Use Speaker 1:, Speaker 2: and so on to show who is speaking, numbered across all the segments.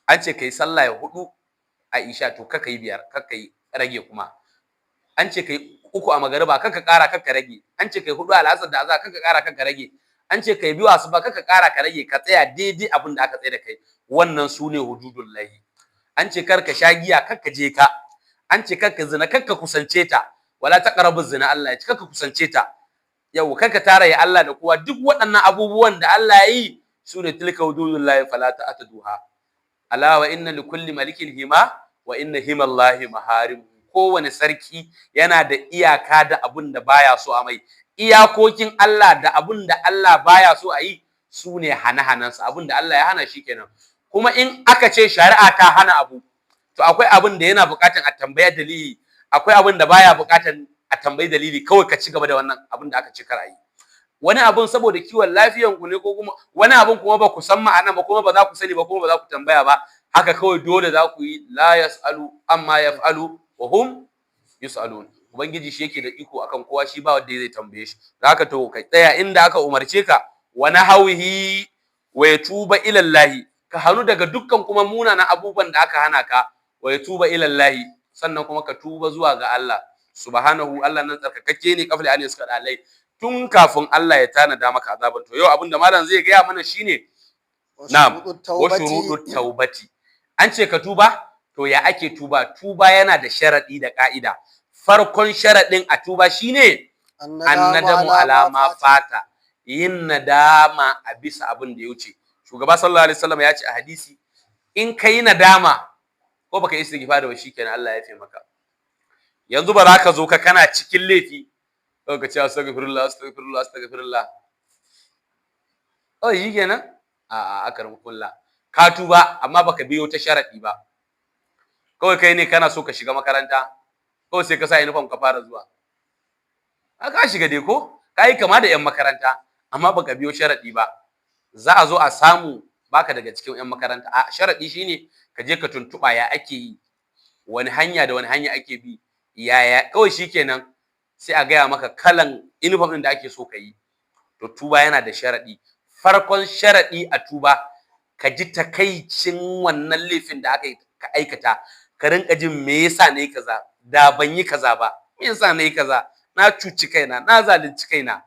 Speaker 1: an ce kai sallah ya hudu a isha to kaka yi biyar, kaka yi rage kuma. An ce kai uku a magariba kaka kara kaka rage. An ce kai hudu a al'asar da azhar kaka kara kaka rage. An ce kai biyu asuba kaka kara ka rage, ka tsaya daidai abin da aka tsaye da kai. Wannan sune hududullahi. An ce kar ka sha giya kaka je ka. An ce kar ka zina kaka kusance ta. Wala taqrabu zina, Allah ya ce kaka kusance ta. Yau kaka tara ya Allah da kowa. Duk waɗannan abubuwan da Allah ya yi sune tilka hududullahi fala ta'taduha. Ala wa inna likulli malikin hima wa inna himallahi maharim. Kowane sarki yana da iyaka da abun da baya so a mai. Iyakokin Allah da abun da Allah baya so a yi su ne hana-hanansa. Abun da Allah ya hana shi kenan. Kuma in aka ce shari'a ta hana abu, to akwai abun da yana buƙatar a tambaya dalili, akwai abun da baya buƙatar a tambayi dalili, kawai ka ci gaba da wannan abun da aka ce kar a yi. Wani abun saboda kiwon lafiyan ku ne, ko kuma wani abun kuma ba ku san ma'ana ba, kuma ba za ku sani ba, kuma ba za ku tambaya ba, haka kawai dole za ku yi. La yas'alu amma yaf'alu wa hum yus'alun. Ubangiji shi yake da iko akan kowa, shi ba wanda zai tambaye shi. Haka to kai tsaya inda aka umarce ka, wa nahwihi wa yatuba ila Allah, ka hanu daga dukkan kuma munanan abubuwan da aka hana ka, wa yatuba ila Allah, sannan kuma ka tuba zuwa ga Allah subhanahu. Allah nan tsarkakakke ne, kafli an yaska alai, tun kafin Allah ya tanada maka azaban. To yau abinda malam zai gaya mana shine na'am wa shurudut taubati. An ce ka tuba, to ya ake tuba? Tuba yana da sharadi da ka'ida. Farkon sharadin a tuba shine annadamu alama fata, yin nadama a bisa abin da ya wuce. Shugaba sallallahu alaihi wasallam ya ce a hadisi, in kai nadama ko baka yi istighfar da shi kenan Allah ya yafe maka. Yanzu ba za ka zo ka kana cikin laifi ka ce astaghfirullah astaghfirullah astaghfirullah, oh yi kenan a akarmukullah ka tuba, amma baka biyo ta sharadi ba. Kawai kai ne kana so ka shiga makaranta, kawai sai ka sa uniform ka fara zuwa, ka shiga dai ko ka yi kama da yan makaranta, amma baka biyo sharadi ba. Za a zo a samu baka daga cikin yan makaranta. A sharadi shine ka je ka tuntuba ya ake yi, wani hanya da wani hanya ake bi, yaya, kawai shikenan sai a gaya maka kalan uniform din da ake so ka yi. To tuba yana da sharadi. Farkon sharadi a tuba, ka ji takaicin wannan laifin da aka aikata, ka rinka jin me yasa nayi kaza, da ban yi kaza ba, me yasa nayi kaza, na cuci kaina, na zalunci kaina.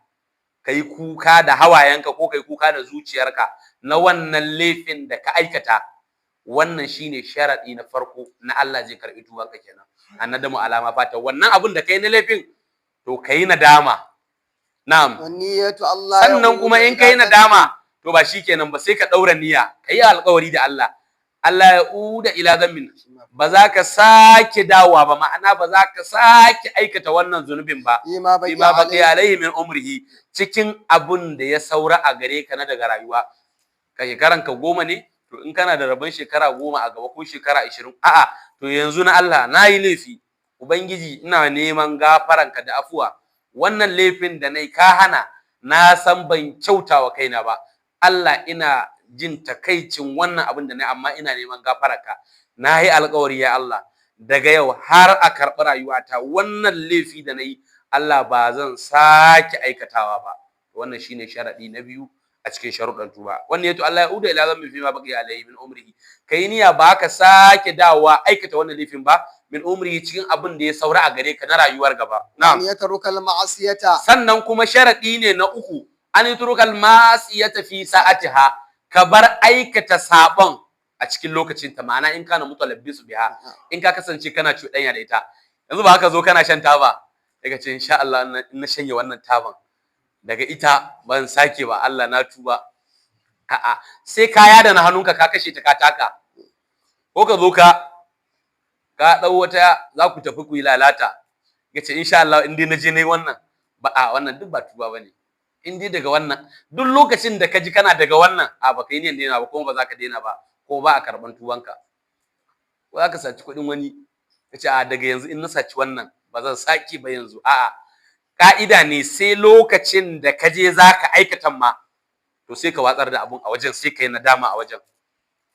Speaker 1: Kai kuka da hawayenka ko kai kuka da zuciyarka na wannan laifin da ka aikata. Wannan shine sharadi na farko na Allah zai karbi tubanka kenan. Annadamu alama fata, wannan abun da kai na laifin to kai nadama. Na'am. Sannan kuma in kai nadama, to ba shikenan ba, sai ka daura niyya, kai alƙawari da Allah. Allah ya uda ila zammin, ba za ka sake dawowa ba, ma'ana ba za ka sake aikata wannan zunubin ba. Bima baqi alaihi min umrihi, cikin abun da ya saura a gare ka na daga rayuwa. Ka shekaran ka 10 ne, to in kana da rabon shekara 10 a gaba ko shekara 20, a'a to yanzu na Allah nayi laifi, Ubangiji ina neman gafaranka da afuwa. Wannan laifin da nayi ka hana, na san ban kyautawa kaina ba. Allah ina jin takaicin wannan abin da nayi, amma ina neman gafararka. Nayi alƙawari ya Allah, daga yau har a karɓi rayuwata, wannan laifi da nayi Allah ba zan sake aikatawa ba. Wannan shine sharadi na biyu a cikin sharuɗan tuba. Wannan yato Allah ya uda ila zammi fi ma baqi alayhi min umrihi, kai niyya ba ka sake dawowa aikata wannan laifin ba, min umrihi, cikin abin da ya saura a gare ka na rayuwar gaba. Na'am.
Speaker 2: Yatrukal ma'asiyata,
Speaker 1: Sannan kuma sharadi ne na uku, an yatrukal ma'asiyata fi sa'atiha, ka bar aikata sabon a cikin lokacin ta. Ma'ana in kana mutalabbisu biha, in ka kasance kana cuɗanya da ita. Yanzu ba haka zo kana shan taba, daga ce insha Allah in na shanye wannan taban, daga ita ban sake ba, Allah na tuba. A'a, sai kaya da na hannunka ka kashe ta ka taka, ko ka zo ka dau wata za ku tafi ku yi lalata, yace insha Allah in dai na je nayi wannan ba, a wannan duk ba tuba bane. In dai daga wannan, duk lokacin da ka ji kana daga wannan, a baka yi niyan daina ba, kuma ba za ka daina ba, ko ba a karban tubanka. Ko za ka saci kuɗin wani, kace a daga yanzu in na saci wannan ba zan saki ba yanzu. A'a, ka'ida ne sai lokacin da ka je za ka aikata ma, to sai ka watsar da abun a wajen, sai ka yi nadama a wajen.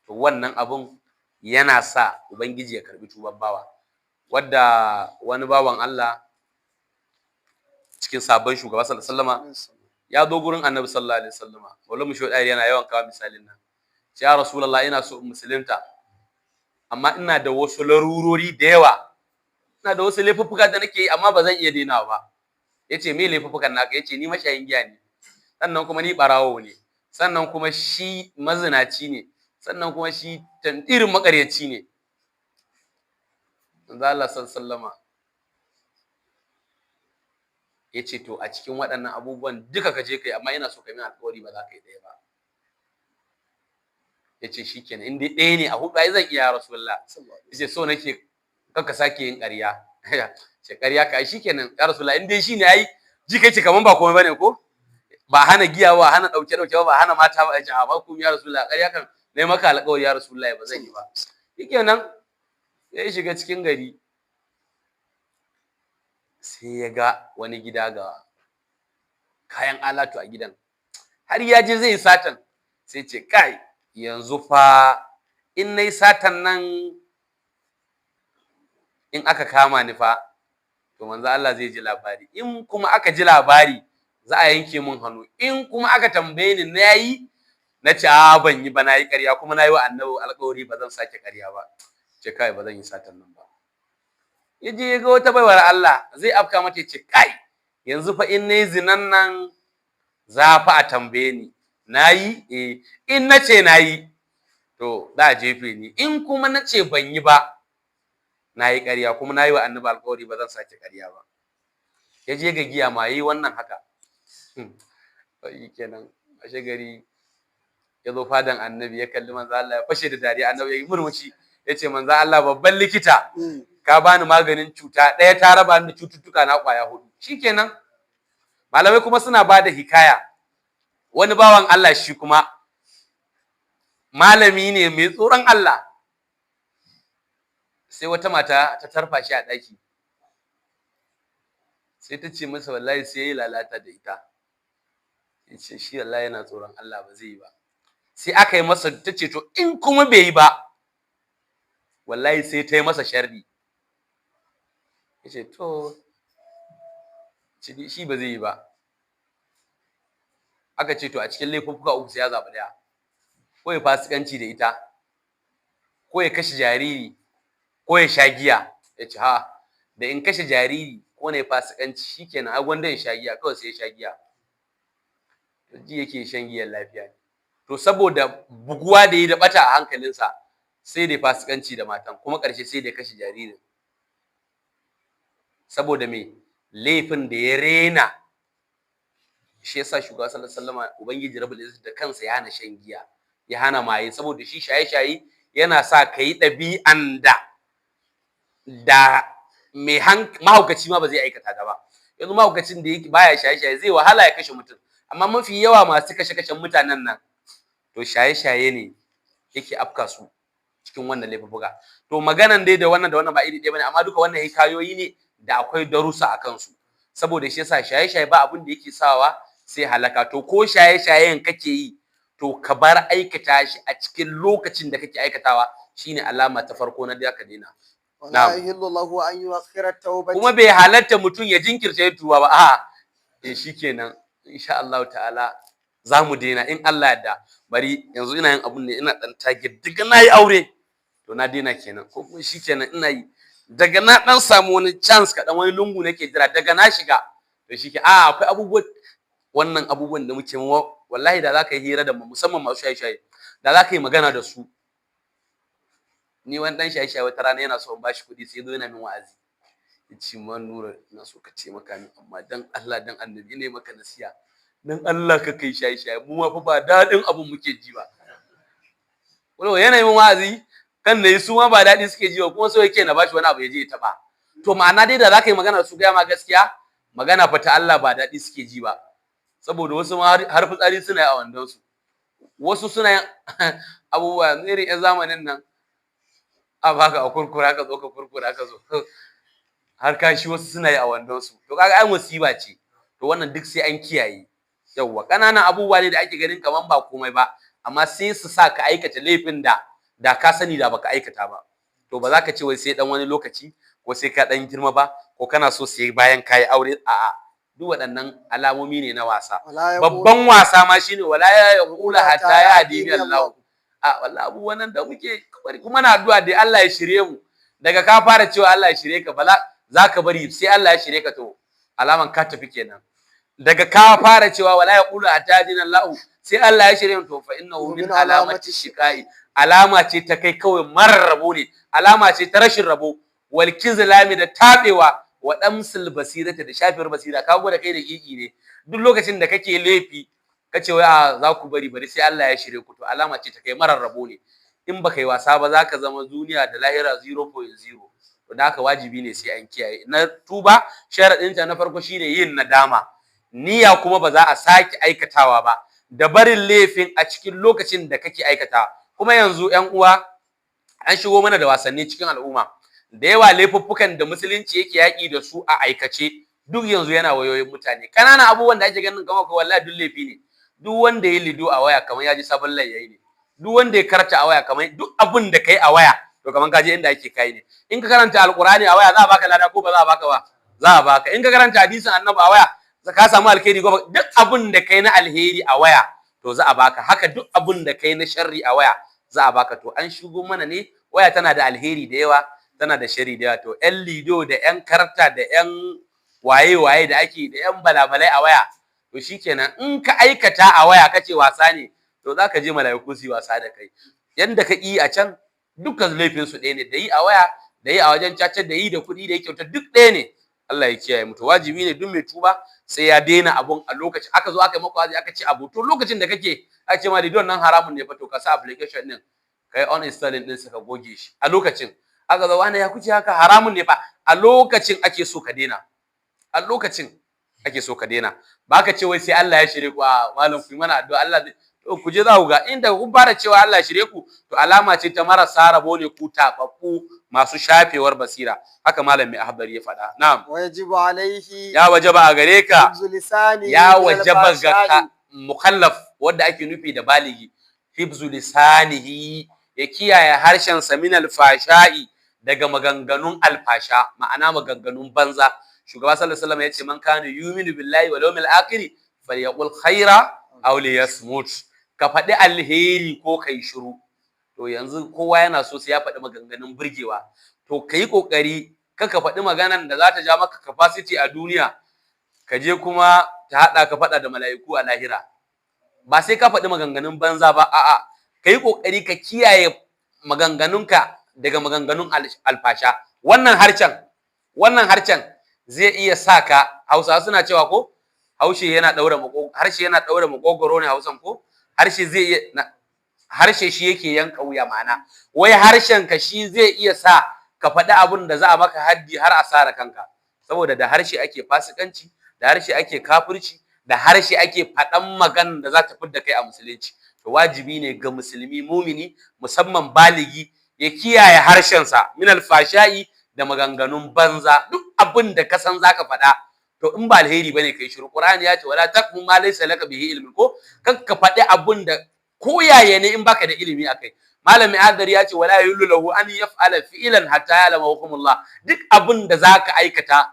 Speaker 1: To wannan abun yana sa Ubangiji ya karbi tuban bawa. Wadda wani bawan Allah cikin sabon shugaba sallallahu alaihi wasallama ya zo gurin Annabi sallallahu alaihi wasallama, wallahi mushi wadai yana yawan kawo misalin nan. Ya Rasulullah, ina so in musulunta, amma ina da wasu larurori da yawa, ina da wasu laifuffuka da nake yi amma ba zan iya dainawa ba. Yace me laifuffukan naka? Yace ni mashayin giya ne, sannan kuma ni barawo ne, sannan kuma shi mazinaci ne, sannan kuma shi tantirin makaryaci ne. Manzo Allah sallallahu yace to a cikin waɗannan abubuwan duka ka je kai, amma ina so ka min alƙawari ba za ka yi ɗaya ba. Yace shikenan in dai ɗaya ne a huɗu ai zan iya ya Rasulullah. Yace so nake kanka sake yin ƙarya. Ce ƙarya ka shikenan ya Rasulullah in dai shine ai ji kai ce kaman ba komai bane ko? Ba hana giya ba, hana dauke ba, hana mata ba, ce a ba ku ya Rasulullah ƙarya kan nayi maka alƙawari ya Rasulullah ba zan yi ba. Shikenan sai shiga cikin gari sai ya ga wani gida ga kayan alatu a gidan, har ya je zai satan sai ce kai yanzu fa in nayi satan nan in aka kama ni fa to manzo Allah zai ji labari, in kuma aka ji labari za a yanke mun hannu, in kuma aka tambaye ni nayi na ce a ban yi ba, nayi ƙarya kuma nayi wa annabi alƙawari ba zan sake ƙarya ba. Ce kai ba zan yi satan nan ba. Yaje ya ga wata baiwar Allah zai afka mata, ce kai yanzu fa in nayi zinan nan za fa a tambaye ni nayi, in nace nayi to za a jefe ni, in kuma nace ban yi ba nayi ƙarya kuma nayi wa annabi alƙawari ba zan sake ƙarya ba. Yaje ga giya ma yayi wannan haka. Sai kenan ashe gari ya zo fadan annabi ya kalli manzo Allah ya fashe da dariya, annabi ya yi murmushi yace manzo Allah babban likita ka bani maganin cuta ɗaya ta raba ni da cututtuka na ƙwaya 4. Shikenan malamai kuma suna bada hikaya, wani bawan Allah shi kuma malami ne mai tsoron Allah, sai wata mata ta tarfa shi a ɗaki sai ta ce masa wallahi sai yayi lalata da ita. Yace shi wallahi yana tsoron Allah ba zai yi ba. Sai aka yi masa, ta ce to in kuma bai yi ba wallahi sai ta yi masa sharri. Yace to shi ba zai yi ba. Aka ce to a cikin laifuffuka uku sai ya zaɓi ɗaya, ko ya fasikanci da ita, ko ya kashe jariri, ko ya sha giya. Yace ha, da in kashe jariri ko ne fasikanci shikenan ai gwanda ya sha giya, kawai sai ya sha giya. To ji yake shan giyan lafiya ne. To saboda buguwa da yi da bata a hankalinsa sai da fasikanci da matan, kuma ƙarshe sai da kashe jaririn. Saboda me? Laifin da ya rena. Shi yasa shugaba sallallahu alaihi wasallam ubangiji rabbul izzati da kansa ya hana shan giya, ya hana maye, saboda shi shaye-shaye yana sa kai ɗabi'an da mahaukaci ma ba zai aikata ta ba. Yanzu mahaukacin da yake baya shaye-shaye zai wahala ya kashe mutum, amma mafi yawa masu kashe-kashen mutanen nan to shaye-shaye ne yake afka su cikin wannan laifuka. To maganan dai da wannan ba iri ɗaya bane, amma duka wannan hikayoyi ne da akwai darussa a kansu. Saboda shi yasa shaye-shaye ba abin da yake sawa sai halaka. To ko shaye-shayen kake yi to ka bar aikata shi a cikin lokacin da kake aikatawa, shine alama ta farko na da ka daina. Kuma bai halatta mutum ya jinkirta ya tuba ba. A'a, shikenan insha Allah ta'ala za mu daina in Allah yarda. Bari yanzu ina yin abun ne ina dan target, daga nayi aure to na daina kenan, ko kuma shikenan ina yi daga na dan samu wani chance kaɗan, wani lungu nake jira, daga na shiga to shike. Akwai abubuwan, wannan abubuwan da muke wallahi da zaka yi hira da musamman masu shaye-shaye, da zaka yi magana da su. Ni wani dan shaye-shaye wata rana yana so in bashi kuɗi sai zo yana min wa'azi. Yace man Nura ina so ka taimaka min, amma dan Allah dan Annabi ne maka nasiha, dan Allah ka kai shaye-shaye, mu ma fa ba dadin abun muke ji ba. Wani yana min wa'azi kan ne su ma ba dadi suke ji ba, kuma so yake na bashi wani abu ya je ya taba. To ma'ana dai da zaka yi magana da su ga ma gaskiya, magana fa ta Allah ba dadi suke ji ba. Saboda wasu ma har fitsari suna yi a wandon su, wasu suna yin abubuwa irin yan zamanin nan, a baka a kurkura ka zo ka kurkura ka zo har kashi wasu suna yi a wandon su. To kaga ai musiba ce. To wannan duk sai an kiyaye. Yawwa kananan abubuwa ne da ake ganin kaman ba komai ba, amma sai su sa ka aikata laifin da ka sani da baka aikata ba. To ba za ka ce wai sai dan wani lokaci ko sai ka dan girma ba, ko kana so sai bayan kayi aure. A'a, duk waɗannan alamomi ne na wasa. Babban wasa ma shine wala yaqula hatta ya'dini Allah. a wallahi abubuwan nan da muke bari kuma na addu'a dai Allah ya shirye mu daga ka fara cewa Allah ya shirye ka bala zaka bari sai Allah ya shirye ka to alaman ka tafi kenan daga ka fara cewa wala yaqulu atadina Allah sai Allah ya shirye mu to fa innahu min alamati shiqai alama ce ta kai kawai marar rabo ne alama ce ta rashin rabo wal kizlami da tabewa wa damsul basirata da shafiyar basira ka gwada kai da kiki ne duk lokacin da kake laifi kace wai a za ku bari sai Allah ya shirye ku to alama ce ta kai marar rabo ne in baka yi wasa ba zaka zama duniya da lahira 0.0 to da haka wajibi ne sai an kiyaye na tuba sharadin ta na farko shine yin nadama niyya kuma ba za a saki aikatawa ba da barin laifin a cikin lokacin da kake aikata kuma yanzu ƴan uwa an shigo mana da wasanni cikin al'umma da yawa laifuffukan da musulunci yake yaki da su a aikace duk yanzu yana wayoyin mutane kananan abubuwan da ake ganin kamar ko wallahi duk laifi ne duk wanda ya lido a waya kamar ya ji sabon layayi ne duk wanda ya karanta a waya kamar duk abin da kai a waya to kamar ka je inda ake kai ne in ka karanta alqur'ani a waya za a baka lada ko ba za a baka ba za a baka in ka karanta hadisin annabi a waya ka samu alheri ko duk abin da kai na alheri a waya to za a baka haka duk abin da kai na sharri a waya za a baka to an shigo mana ne waya tana da alheri da yawa tana da sharri da yawa to ƴan lido da ƴan karta da ƴan waye da ake da ƴan balabalai a waya to shikenan in ka aikata a waya kace wasa ne to zaka je malaiku su wasa da kai yanda ka yi a can dukkan laifin su ɗaya ne da yi a waya da yi a wajen caca da yi da kuɗi da yi kyauta duk ɗaya ne Allah ya kiyaye mu to wajibi ne duk mai tuba sai ya daina abun a lokacin aka zo aka yi maka aka ce abu to lokacin da kake aka ce ma lidon nan haramun ne fa to ka sa application din kai on installing din ka goge shi a lokacin aka zo wani ya kuce haka haramun ne fa a lokacin ake so ka daina a lokacin ake so ka daina ba ka ce wai sai Allah ya shirye ku a malam ku mana addu'a Allah ku je za ku ga inda kun fara cewa Allah ya shirye ku to alama ce ta marasa rabo ne ku tababbu masu shafewar basira haka malam mai ahbari ya faɗa na'am
Speaker 2: wajibu alaihi
Speaker 1: ya wajaba a gare ka ya wajaba ga mukallaf wanda ake nufi da baligi hibzu lisanihi ya kiyaye harshen sa min alfasha'i daga maganganun alfasha ma'ana maganganun banza shugaba sallallahu alaihi wasallam yace man kana yu'minu billahi wal yawmil akhir falyaqul khaira aw liyasmut ka faɗi alheri ko kai shiru to yanzu kowa yana so sai ya faɗi maganganun burgewa to kai kokari ka faɗi maganan da za ta ja maka capacity a duniya ka je kuma ta hada ka faɗa da mala'iku a lahira ba sai ka faɗi maganganun banza ba a'a kai kokari ka kiyaye maganganunka daga maganganun alfasha wannan harcen zai iya saka Hausa suna cewa ko harshe yana daura makogoro ne Hausan ko harshe shi yake yanka wuya ma'ana wai harshen ka shi zai iya sa ka faɗi abun da za a maka haddi har asara kanka saboda da harshe ake fasikanci da harshe ake kafirci da harshe ake faɗan maganar da za ta fidda kai a musulunci to wajibi ne ga musulmi mumini musamman baligi ya kiyaye harshensa min alfashai da maganganun banza duk abin da ka san zaka faɗa to in ba alheri bane kai shiru Qur'ani ya ce wala taqum ma laysa laka bihi ilmin ko kanka faɗi abin da ko yaya ne in baka da ilimi akai malami adari ya ce wala yullu lahu an yaf'ala fi'lan hatta ya'lama hukumullah duk abin da zaka aikata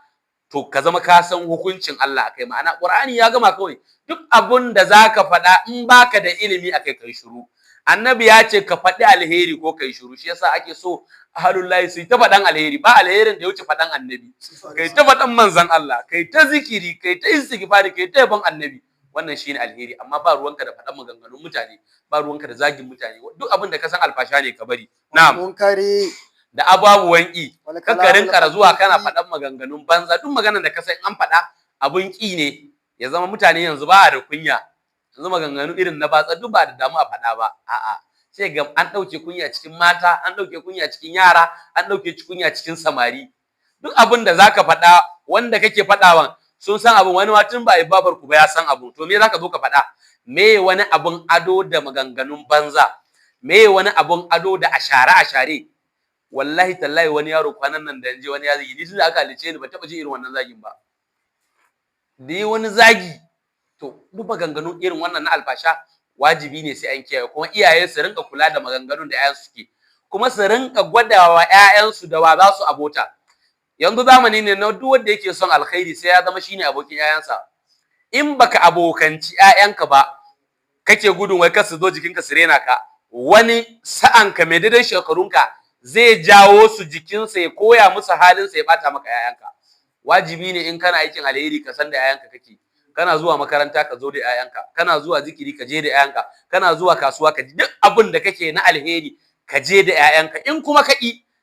Speaker 1: to ka zama ka san hukuncin Allah akai ma'ana Qur'ani ya gama kawai duk abin da zaka faɗa in baka da ilimi akai kai shiru annabi ya ce ka faɗi alheri ko kai shiru shi yasa ake so ahlullahi su ta faɗan alheri ba alherin da ya wuce faɗan annabi kai ta faɗan manzon Allah kai ta zikiri kai ta istighfari kai ta yabon annabi wannan shine alheri amma ba ruwanka da faɗan maganganun mutane ba ruwanka da zagin mutane duk abin da ka san alfasha ne ka bari na'am munkari da ababuwan ki ka rinka zuwa kana faɗan maganganun banza duk maganar da ka san an faɗa abun ki ne ya zama mutane yanzu ba da kunya yanzu maganganu irin na batsa duk ba da damu a faɗa ba a'a sai ga an ɗauke kunya cikin mata an ɗauke kunya cikin yara an ɗauke kunya cikin samari duk abin da zaka faɗa wanda kake faɗawan sun san abin wani ma tun ba a babar ku ba ya san abin to me zaka zo ka faɗa me wani abun ado da maganganun banza me wani abun ado da ashare wallahi tallahi wani yaro kwanan nan da je wani ya zagi ni tun da aka halice ni ba taɓa ji irin wannan zagin ba da wani zagi to duk maganganun irin wannan na alfasha wajibi ne sai an kiyaye kuma iyaye su rinka kula da maganganun da ƴaƴansu suke kuma su rinka gwadawa ƴaƴansu da wa za su abota yanzu zamani ne na duk wanda yake son alkhairi sai ya zama shine abokin ƴaƴansa in baka abokanci ƴaƴanka ba kake gudun wai kar su zo jikinka su rena ka wani sa'anka mai daidai shekarunka zai jawo su jikinsa ya koya musu halinsa ya bata maka yayanka. Wajibi ne in kana aikin alheri ka san da yayanka kake, kana zuwa makaranta ka zo da yayanka, kana zuwa zikiri ka je da yayanka, kana zuwa kasuwa ka duk abin da kake na alheri ka je da yayanka. In kuma ka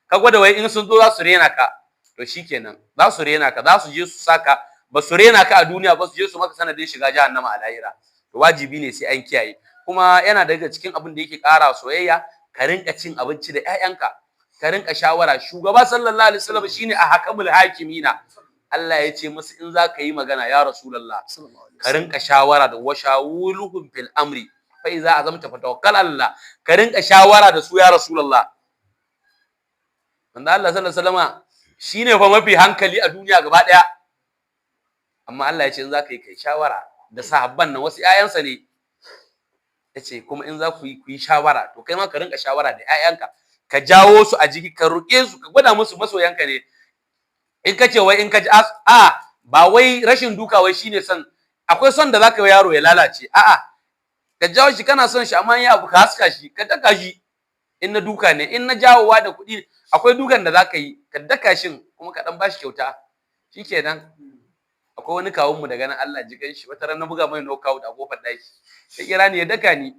Speaker 1: ka gwada wai in sun zo za su rena ka, to shikenan za su rena ka, za su je su saka, ba su rena ka a duniya ba su je su maka sanadin shiga jahannama a lahira. To wajibi ne sai an kiyaye. Kuma yana daga cikin abin da yake ƙara soyayya, ka rinka cin abinci da ƴaƴanka, ka rinka shawara. Shugaba sallallahu alaihi wasallam shine a hakamul hakimina. Allah ya ce masa in za ka yi magana ya Rasulullah ka rinka shawara da washawuluhum fil amri fa iza azamta fatawakkal Allah. Ka rinka shawara da su ya Rasulullah. Wanda Allah sallallahu alaihi wasallam shine fa mafi hankali a duniya gaba daya, amma Allah ya ce in za ka yi kai shawara da sahabban nan, wasu ƴaƴansa ne yace kuma in za ku yi shawara to kai ma ka rinka shawara da ƴaƴanka, ka jawo su a jiki, ka roƙe su, ka gwada musu masoyanka ne. In ka ce wai in ka ji ba wai rashin duka wai shine son, akwai son da zaka yi yaro ya lalace, ka jawo shi, kana son shi amma ya abu ka haska shi, ka daka shi. In na duka ne, in na jawowa da kuɗi, akwai dukan da zaka yi, ka daka shin kuma ka dan bashi kyauta, shikenan. Akwai wani kawun mu daga nan Allah ji ganshi, wata ran na buga mai knockout a kofar daki, ya kira ni ya daka ni,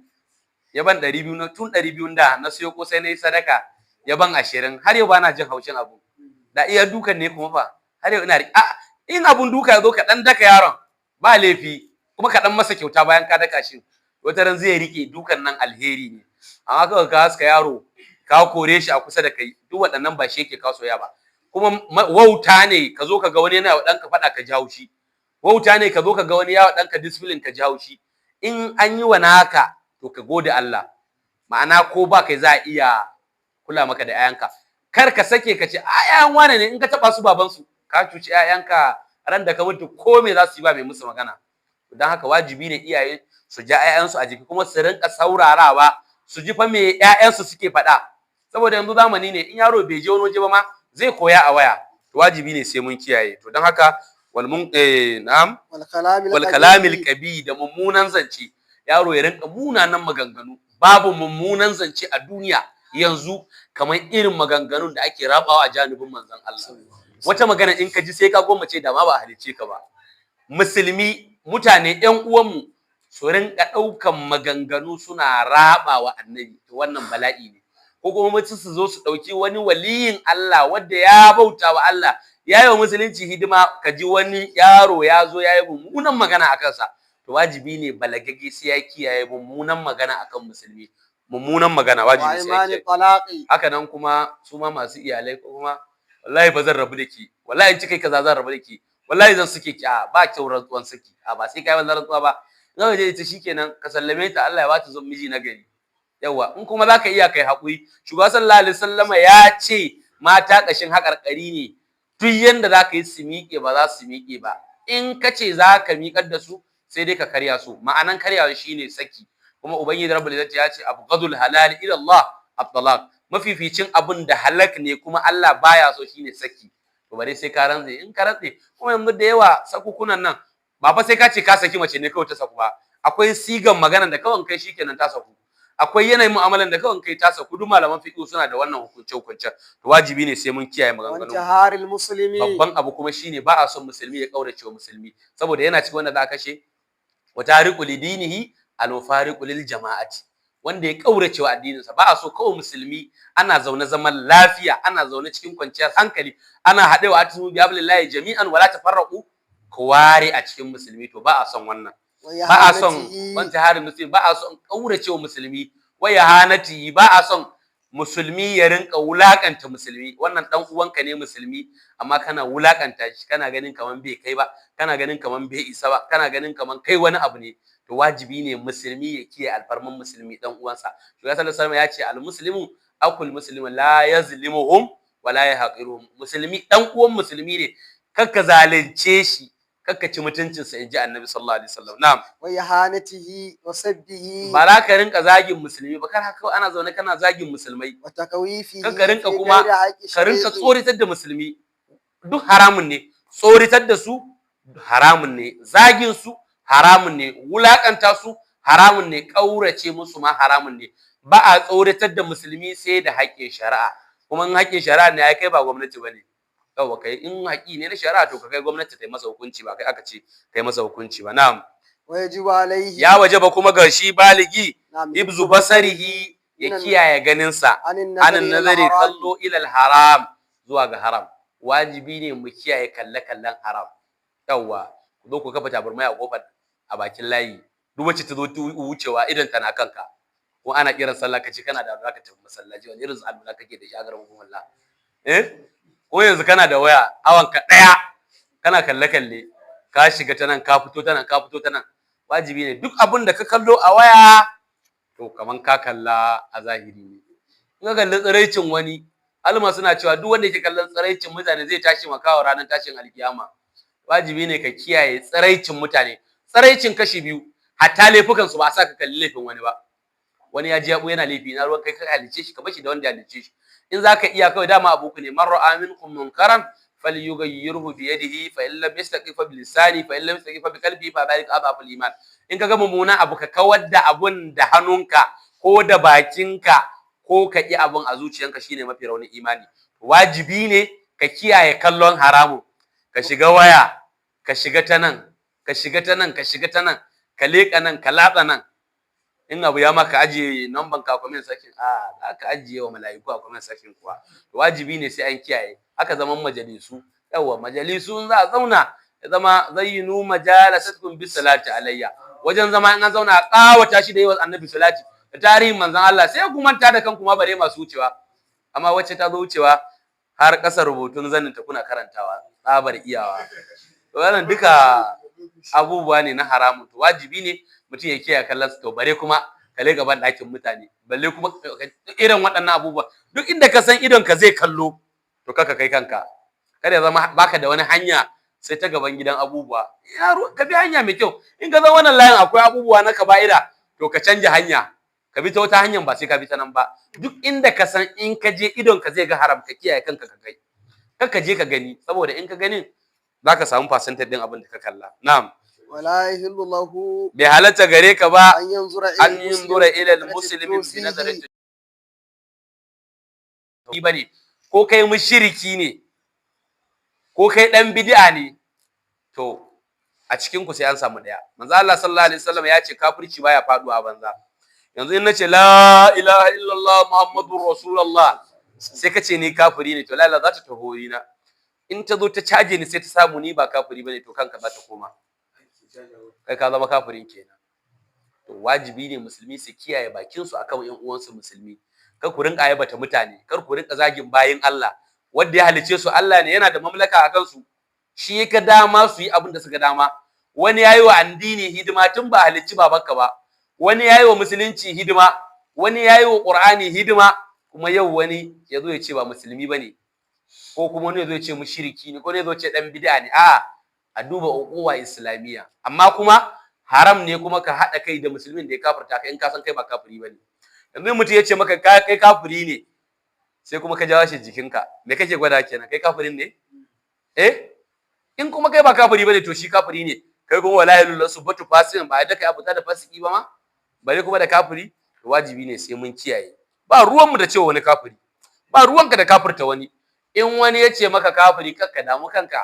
Speaker 1: ya ban 200 na tun 200 da na siyo ko sai na yi sadaka, ya ban 20. Har yau bana jin haushin abu. Da iya dukan ne kuma fa har yau ina in abun duka ya zo ka dan daka yaron ba laifi, kuma ka dan masa kyauta bayan ka daka shi, wata ran zai rike dukan nan alheri ne. Amma kawai ka haska yaro ka kore shi a kusa da kai, duk waɗannan ba shi yake kawo soyayya ba. Kuma wauta ne ka zo ka ga wani yana wa ɗanka faɗa ka jawo shi, wauta ne ka zo ka ga wani yawa ɗanka discipline ka jawo shi. In an yi wa naka to ka gode Allah, ma'ana ko ba kai za a iya kula maka da 'ya'yanka. Kar ka sake ka ce ƴaƴan wane ne, in ka taba su babansu ka cuci ƴaƴanka, ran da ka mutu ko me za su yi ba mai musu magana. Dan haka wajibi ne iyaye su ja ƴaƴansu a jiki, kuma su rinka saurarawa su ji fa me ƴaƴansu suke faɗa, saboda yanzu zamani ne in yaro bai je wani waje ba ma zai koya a waya. To wajibi ne sai mun kiyaye. To dan haka wal kalamil qabi, da mummunan zance, yaro ya rinka munanan maganganu. Babu mummunan zance a duniya yanzu kamar irin maganganun da ake rabawa a janibin manzon Allah. Wata magana in ka ji sai ka gwammace da ma ba halice ka ba. Musulmi, mutane ƴan uwanmu su rinka ɗaukan maganganu suna rabawa annabi, to wannan bala'i ne. Ko kuma mutum su zo su ɗauki wani waliyin Allah wanda ya bauta wa Allah, ya yi wa musulunci hidima, ka ji wani yaro ya zo ya yi mummunan magana a kansa. To wajibi ne balagagge sai ya kiyaye mummunan magana akan musulmi. Mummunan magana wajibi sai ya kiyaye. Haka nan kuma su ma masu iyalai, ko kuma wallahi ba zan rabu da ki, wallahi in kai kaza zan rabu da ki, wallahi zan suke ki, ba kyau rantsuwan saki, ba sai kai wannan rantsuwa ba. Zan je ita shikenan ka sallame ta, Allah ya bata zon miji na gari. Yawa, in kuma zaka iya kai hakuri. Shugaba sallallahu alaihi wasallama ya ce mata kashin haƙarƙari ne, duk yanda zaka yi su miƙe ba za su miƙe ba. In ka ce za ka miƙar da su sai dai ka karya su. Ma'anan karyawa shine saki. Kuma ubangiji rabbul izzati ya ce abghadul halal ila Allah at-talaq, mafificin abin da halak ne kuma Allah baya so shine saki. To bare sai ka rantse, in ka rantse kuma yanzu da yawa sakukunan nan ba fa sai ka ce ka saki mace ne kawai ta saku ba. Akwai sigan magana da kawai kai shikenan ta saku, akwai yanayin mu'amalan da kawai kai ta saku. Duk malaman fiqh suna da wannan hukunce. To wajibi ne sai mun kiyaye maganganun musulmi. Babban abu kuma shine ba a son musulmi ya kaurace wa musulmi, saboda yana cikin wanda za a kashe wa tariqu lidinihi al-mufariqu lil jama'ati, wanda ya kaurace wa addininsa. Ba a so kawai musulmi ana zaune zaman lafiya, ana zaune cikin kwanciyar hankali, ana haɗewa atimu bi hablillahi jami'an wala tafarraqu, ko ware a cikin musulmi. To ba a son wannan. Ba a son wanda harin musulmi, ba a son kaurace wa musulmi. Waya hanati, ba a son musulmi ya rinka wulakanta musulmi. Wannan dan uwanka ne musulmi, amma kana wulakanta shi, kana ganin kaman bai kai ba, kana ganin kaman bai isa ba, kana ganin kaman kai wani abu ne. To wajibi ne musulmi ya kiyaye alfarman musulmi dan uwansa. Shugaba sallallahu alaihi wasallam ya ce al-muslimu aqul muslimu la yazlimuhum wa la yahqiruhum. Musulmi dan uwan musulmi ne, kakka zalunce shi, kakka ci mutuncinsa, inji annabi sallallahu alaihi wasallam. Na'am.
Speaker 2: Wa yahanatihi wa sabbihi,
Speaker 1: ba za ka rinka zagin musulmi ba, kar haka ana zaune kana zagin musulmai.
Speaker 2: wa takawifi,
Speaker 1: Kakka rinka kuma ka rinka tsoritar da musulmi, duk haramun ne. Tsoritar da su haramun ne, zagin su haramun ne, wulakanta su haramun ne, kaurace musu ma haramun ne. ba a tsoratar da musulmi sai da haƙƙin shari'a, kuma in haƙƙin shari'a ne ya kai ba gwamnati bane. Yawwa kai in haƙƙi ne na shari'a to ka kai gwamnati ta yi masa hukunci ba kai aka ce kai masa hukunci ba. Na'am.
Speaker 2: ويجب عليه
Speaker 1: Ya wajaba kuma ga shi baligi
Speaker 2: نعم
Speaker 1: ibzu basarihi ya kiyaye ganinsa
Speaker 2: عن
Speaker 1: anan
Speaker 2: النظر إلى
Speaker 1: nazari
Speaker 2: الحرام
Speaker 1: kallo ilal haram zuwa ga haram. Wajibi ne mu kiyaye kalle-kallen haram. Yawwa ku zo ku kafa tabarmai a kofar a bakin layi duk wacce ta zo wucewa idan tana kanka ko ana kiran sallah kace kana da zaka tafi masallaci wani irin alwala kake da shi a garin Allah ko yanzu kana da waya awan ka daya kana kalle-kalle ka shiga ta nan ka fito ta nan ka fito ta nan. Wajibi ne duk abin da ka kallo a waya to kaman ka kalla a zahiri ne. In ka kalli tsiraicin wani alma suna cewa duk wanda yake kallon tsiraicin mutane zai tashi makawa ranar tashin alkiyama. Wajibi ne ka kiyaye tsiraicin mutane. Tsiraicin kashi biyu, hatta laifukan su ba sa ka kalli laifin wani ba. Wani ya ji yabo yana laifi na ruwan kai ka halice shi ka bashi da wanda ya halice shi. In zaka iya kawai dama abuku ne man ra'a minkum munkaran falyughayyirhu bi yadihi fa in lam yastaqi fa bi lisani fa in lam yastaqi fa bi qalbi fa dhalika adhafu al-iman. In kaga mummunan abu ka kawar da abun da hannunka ko da bakinka ko ka ƙi abun a zuciyanka shine mafi raunin imani. Wajibi ne ka kiyaye kallon haramun. Ka shiga waya, ka shiga ta nan, ka shiga ta nan, ka shiga ta nan, ka leƙa nan, ka latsa nan. In abu ya maka ajiye number ka comment section za ka ajiye wa mala'iku a comment section kuwa. Wajibi ne sai an kiyaye. Aka zaman majalisu, yawa majalisu za a zauna ya zama zayyinu majalasatkum bis salati alayya. Wajen zama in an zauna a ƙawata shi da yawan annabi salati da tarihin manzon Allah sai ku manta da kanku ma bare masu wucewa. Amma wacce ta zo wucewa har ƙasar rubutun zanin ta kuna karantawa tsabar iyawa. Wannan duka abubuwa ne na haramun. To wajibi ne mutum ya kiyaye kallon su. To bare kuma kale gaban ɗakin mutane balle kuma irin waɗannan abubuwa duk inda ka san idon ka zai kallo to kaka kai kanka. Kada ya zama baka da wani hanya sai ta gaban gidan abubuwa. Ka bi hanya mai kyau. In ka zama wannan layin akwai abubuwa na kaba'ira to ka canja hanya. Ka bi ta wata hanyar ba sai ka bi ta nan ba. Duk inda ka san in ka je idon ka zai ga haram ka kiyaye kanka ka kai. Kar ka je ka gani saboda in ka ganin zaka samu percentage din abin da ka kalla. Na'am.
Speaker 2: ولا يحل له
Speaker 1: Bai halatta gare ka ba
Speaker 2: أن ينظر
Speaker 1: an yunzura ila al-muslimin bi nazarati bane ko kai mushriki ne ko kai dan bid'a ne to a cikin ku sai an samu daya. Manzo Allah sallallahu alaihi wasallam ya ce kafirci baya faduwa banza. Yanzu in nace la ilaha illallah muhammadur rasulullah sai kace ni kafiri ne to lalla za ta tahori na. In ta zo ta caje ni sai ta samu ni ba kafiri bane to kanka za ta koma. Kai ka zama kafirin kenan. To wajibi ne musulmi su kiyaye bakin su akan ƴan uwansu musulmi. Kar ku rinka aibata mutane, kar ku rinka zagin bayin Allah. Wanda ya halice su Allah ne, yana da mamlaka akan su. Shi yake dama su yi abin da suka dama. Wani yayi wa addini hidima tun ba halicci babanka ba. Wani yayi wa musulunci hidima, wani yayi wa Qur'ani hidima, kuma yau wani yazo ya ce ba musulmi bane. Ko kuma wani yazo ya ce mushriki ne, ko ne yazo ya ce dan bid'a ne. A duba uquwa islamiyya. Amma kuma haram ne kuma ka haɗa kai da musulmin da ya kafirta ka in ka san kai ba kafiri bane. Yanzu mutum ya ce maka kai kafiri ne sai kuma ka jawo shi jikinka. Me kake gwada kenan? Kai kafirin ne? In kuma kai ba kafiri bane to shi kafiri ne. Kai kuma wallahi lillahi subatu fasiqin ba da kai abuta da fasiki ba ma. Bare kuma da kafiri wajibi ne sai mun kiyaye. Ba ruwan mu da cewa wani kafiri. Ba ruwanka da kafirta wani. In wani ya ce maka kafiri kakka damu kanka.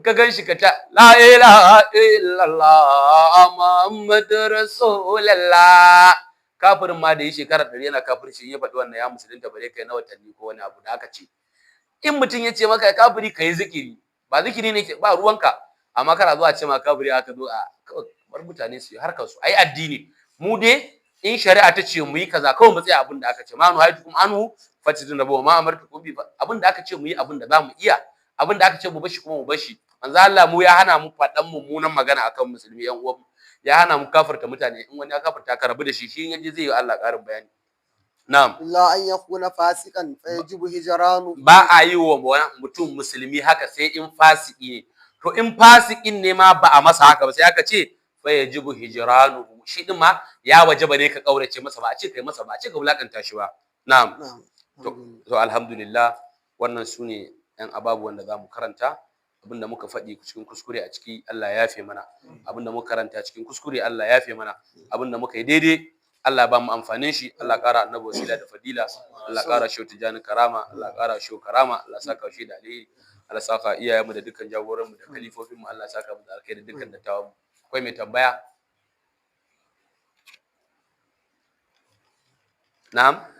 Speaker 1: Ka gan shi ka ta la ilaha illallah muhammadur rasulullah. Kafirin ma da yi shekara 100 yana kafirci ya faɗi wannan ya musulunta bare kai na watanni ko wani abu da aka ce. In mutum ya ce maka kafiri kai zikiri, ba zikiri ne ba ruwanka, amma kana zuwa ce maka kafiri aka zo a bar mutane su yi harkar su. Ai addini mu dai in shari'a ta ce mu yi kaza kawai mu tsaya abin da aka ce ma nu haitukum anhu fatidun nabu ma amartukum bi abin da aka ce mu yi abin da zamu iya, abin da aka ce mu bashi kuma mu bashi. Manzo Allah mu ya hana mu faɗan mummunan magana akan musulmi yan uwan, ya hana mu kafirta mutane. In wani ya kafirta ka rabu da shi in yaje zai yi Allah ƙarin bayani. Na'am.
Speaker 2: إلا أن يكون فاسقا فيجب هجرانه.
Speaker 1: Ba a yi wa mutum musulmi haka sai in fasiki ne. To in fasikin ne ma ba a masa haka ba sai aka ce fa yajibu hijranu. Shi din ma ya wajaba ne ka kaurace masa ba a ce kai masa ba a ce ka wulakanta shi ba. Na'am. To alhamdulillah wannan sune ɗan ababuwan da zamu karanta. Abinda muka faɗi cikin kuskure a ciki Allah ya yafe mana. Abinda muka karanta cikin kuskure Allah ya yafe mana. Abinda muka yi daidai Allah ba mu amfanin shi, Allah ƙara annabi wasila da fadila, Allah ƙara shi tijani karama, Allah ƙara shi karama, Allah saka shi da alheri, Allah saka iyayenmu da dukkan jagoranmu da kalifofinmu, Allah saka mu da alkhairi da dukkan dattawan mu. Akwai mai tambaya? Na'am.